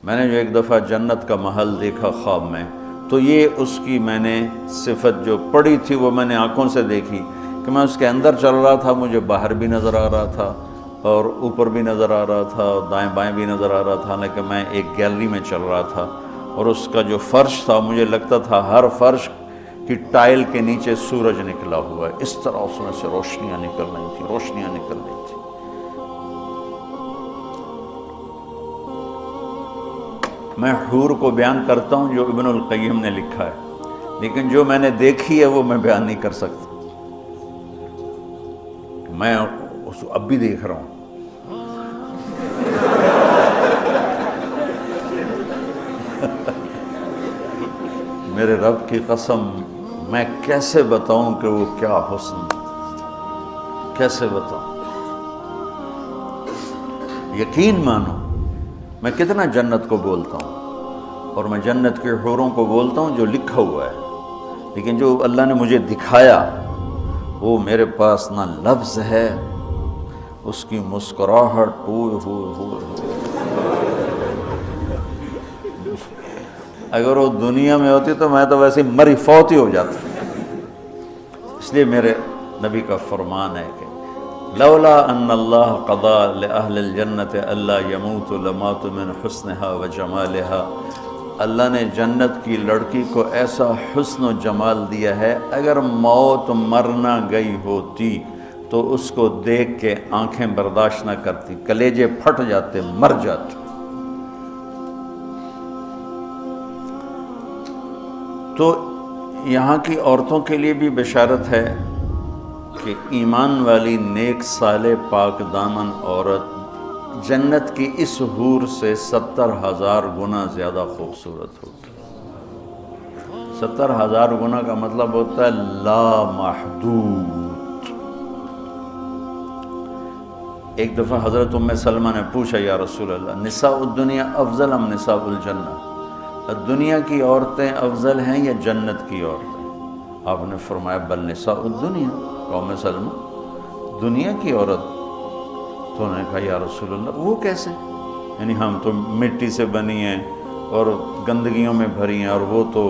میں نے جو ایک دفعہ جنت کا محل دیکھا خواب میں، تو یہ اس کی میں نے صفت جو پڑی تھی وہ میں نے آنکھوں سے دیکھی کہ میں اس کے اندر چل رہا تھا، مجھے باہر بھی نظر آ رہا تھا اور اوپر بھی نظر آ رہا تھا اور دائیں بائیں بھی نظر آ رہا تھا، حالانکہ میں ایک گیلری میں چل رہا تھا، اور اس کا جو فرش تھا مجھے لگتا تھا ہر فرش کی ٹائل کے نیچے سورج نکلا ہوا ہے، اس طرح اس میں سے روشنیاں نکل رہی تھیں، روشنیاں نکل رہی تھیں۔ میں حور کو بیان کرتا ہوں جو ابن القیم نے لکھا ہے، لیکن جو میں نے دیکھی ہے وہ میں بیان نہیں کر سکتا، میں اس اب بھی دیکھ رہا ہوں۔ میرے رب کی قسم میں کیسے بتاؤں کہ وہ کیا حسن، کیسے بتاؤں؟ یقین مانو میں کتنا جنت کو بولتا ہوں اور میں جنت کے حوروں کو بولتا ہوں جو لکھا ہوا ہے، لیکن جو اللہ نے مجھے دکھایا وہ میرے پاس نہ لفظ ہے، اس کی مسکراہٹ اگر وہ دنیا میں ہوتی تو میں تو ویسے مری فوت ہی ہو جاتا۔ اس لیے میرے نبی کا فرمان ہے کہ لولا ان اللہ قضا لأہل الجنت الا یموت لمات من حسنها وجمالها، اللہ نے جنت کی لڑکی کو ایسا حسن و جمال دیا ہے، اگر موت مرنا گئی ہوتی تو اس کو دیکھ کے آنکھیں برداشت نہ کرتی، کلیجے پھٹ جاتے، مر جاتے۔ تو یہاں کی عورتوں کے لیے بھی بشارت ہے کہ ایمان والی نیک صالح پاک دامن عورت جنت کی اس حور سے 70,000 گنا زیادہ خوبصورت ہوگی۔ 70,000 گنا کا مطلب ہوتا ہے لا محدود۔ ایک دفعہ حضرت ام سلمہ نے پوچھا یا رسول اللہ نساء الدنیا افضل ام نساء الجنہ، دنیا کی عورتیں افضل ہیں یا جنت کی عورتیں؟ آپ نے فرمایا بل نساء الدنیا، ام سلمہ دنیا کی عورت۔ تو انہوں نے کہا یا رسول اللہ وہ کیسے؟ یعنی ہم تو مٹی سے بنی ہیں اور گندگیوں میں بھری ہیں، اور وہ تو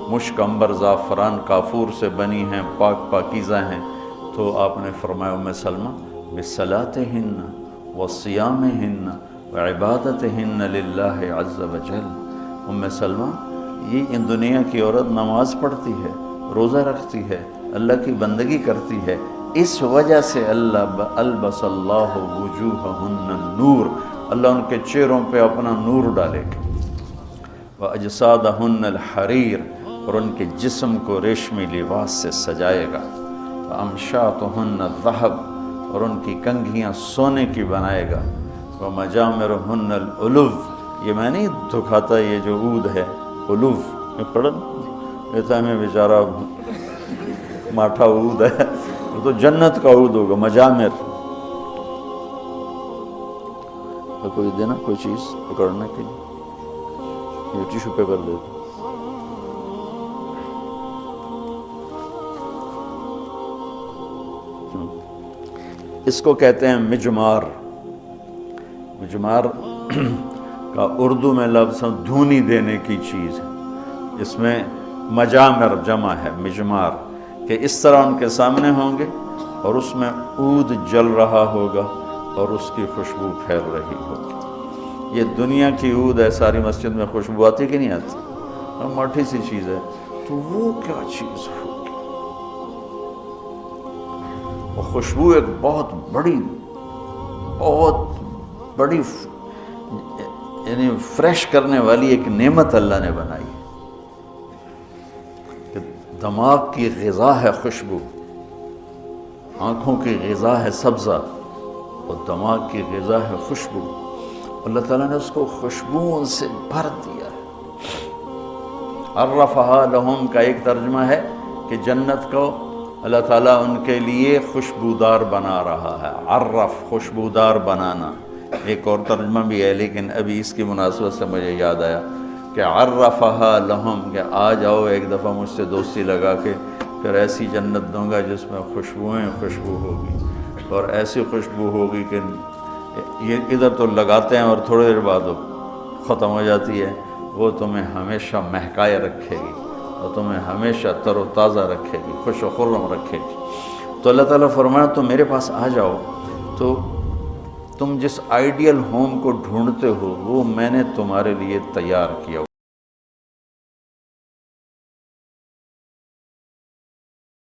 مشک عنبر زعفران کافور سے بنی ہیں، پاک پاکیزہ ہیں۔ تو آپ نے فرمایا ام سلمہ بصلاتہن وصیامہن وعبادتہن للہ عز وجل۔ ام سلمہ یہ ان دنیا کی عورت نماز پڑھتی ہے، روزہ رکھتی ہے، اللہ کی بندگی کرتی ہے، اس وجہ سے البس اللہ وجوہہن النور، اللہ ان کے چہروں پہ اپنا نور ڈالے گا، وَأَجْسَادَهُنَّ الْحَرِيرُ، اور ان کے جسم کو ریشمی لباس سے سجائے گا، وَأَمْشَاطُهُنَّ الذَّهَبُ، اور ان کی کنگھیاں سونے کی بنائے گا، وَمَجَامِرُهُنَّ الْأُلُوفُ، یہ میں نہیں دکھاتا یہ جو عود ہے الوف، میں پڑھن کہتا ہے میں بیچارہ ماٹھا عود ہے، وہ تو جنت کا عود ہوگا، مجامر۔ کوئی دینا کوئی چیز پکڑنے کے لیے، یہ ٹیشو پیپر دے دو۔ اس کو کہتے ہیں مجمار۔ مجمار کا اردو میں لفظ دھونی دینے کی چیز ہے، اس میں مجامر جمع ہے مجمار، کہ اس طرح ان کے سامنے ہوں گے اور اس میں عود جل رہا ہوگا اور اس کی خوشبو پھیل رہی ہوگی۔ یہ دنیا کی عود ہے، ساری مسجد میں خوشبو آتی کہ نہیں آتی؟ مٹھی سی چیز ہے، تو وہ کیا چیز ہوگی؟ وہ خوشبو ایک بہت بڑی یعنی فریش کرنے والی ایک نعمت اللہ نے بنائی ہے کہ دماغ کی غذا ہے خوشبو، آنکھوں کی غذا ہے سبزہ اور دماغ کی غذا ہے خوشبو۔ اللہ تعالیٰ نے اس کو خوشبوؤں سے بھر دیا ہے۔ عرفہا لہم کا ایک ترجمہ ہے کہ جنت کو اللہ تعالیٰ ان کے لیے خوشبودار بنا رہا ہے۔ عرف خوشبودار بنانا، ایک اور ترجمہ بھی ہے لیکن ابھی اس کی مناسبت سے مجھے یاد آیا کہ عرفہا لہم، کہ آ جاؤ ایک دفعہ مجھ سے دوستی لگا کے، پھر ایسی جنت دوں گا جس میں خوشبوئیں خوشبو ہوگی، اور ایسی خوشبو ہوگی کہ یہ ادھر تو لگاتے ہیں اور تھوڑی دیر بعد ختم ہو جاتی ہے، وہ تمہیں ہمیشہ مہکائے رکھے گی اور تمہیں ہمیشہ تر و تازہ رکھے گی، خوش و خرم رکھے گی۔ تو اللہ تعالیٰ فرمایا تم میرے پاس آ جاؤ، تو تم جس آئیڈیل ہوم کو ڈھونڈتے ہو وہ میں نے تمہارے لیے تیار کیا۔